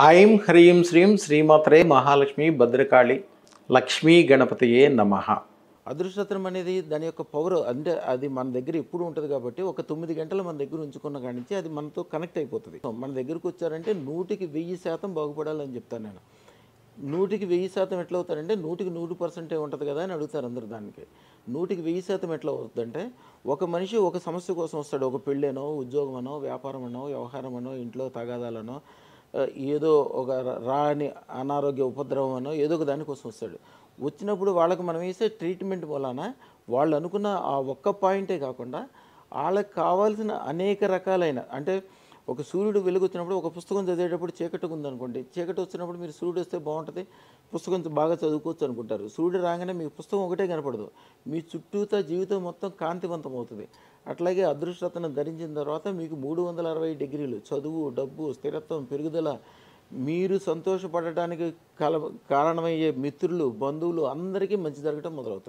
ఐం హ్రీం శ్రీం శ్రీమాత్రే మహాలక్ష్మి భద్రకాళి లక్ష్మీ గణపతియే నమః. అదృష్టరత్నం అనేది దాని యొక్క పవర్ అంటే అది మన దగ్గర ఎప్పుడు ఉంటుంది కాబట్టి ఒక 9 గంటలు మన దగ్గర ఉంచుకున్న కాడి నుంచి అది మనతో కనెక్ట్ అయిపోతుంది. మన దగ్గరకు వచ్చారంటే 100కి 1000% బాగుపడాలని చెప్తాను నేను. 100కి 1000% ఎట్లా అవుతారంటే 100కి 100% ఉంటుంది కదా అని అడుగుతారు అందరు. దానికి 100కి 1000% ఎట్లా అవుతుందంటే ఒక మనిషి ఒక సమస్య కోసం వస్తాడు. ఒక పెళ్ళేనో, ఉద్యోగమనో, వ్యాపారమనో, వ్యవహారమనో, ఇంట్లో తగాదాలనో, ఏదో ఒక రాని అనారోగ్య ఉపద్రవం అనో ఏదో ఒక దానికోసం వస్తాడు. వచ్చినప్పుడు వాళ్ళకి మనం వేసే ట్రీట్మెంట్ వలన వాళ్ళు అనుకున్న ఆ ఒక్క పాయింటే కాకుండా వాళ్ళకి కావాల్సిన అనేక రకాలైన అంటే ఒక సూర్యుడు వెలుగు వచ్చినప్పుడు ఒక పుస్తకం చదివేటప్పుడు చీకటిగా ఉందనుకోండి, చీకటి వచ్చినప్పుడు మీరు సూర్యుడు వస్తే బాగుంటుంది, పుస్తకం బాగా చదువుకోవచ్చు అనుకుంటారు. సూర్యుడు రాగానే మీకు పుస్తకం ఒకటే కనపడదు, మీ చుట్టూతా జీవితం మొత్తం కాంతివంతం అవుతుంది. అట్లాగే అదృష్టరత్నం ధరించిన తర్వాత మీకు 360 డిగ్రీలు చదువు, డబ్బు, స్థిరత్వం, పెరుగుదల, మీరు సంతోషపడటానికి కారణమయ్యే మిత్రులు, బంధువులు అందరికీ మంచి జరగటం మొదలవుతుంది.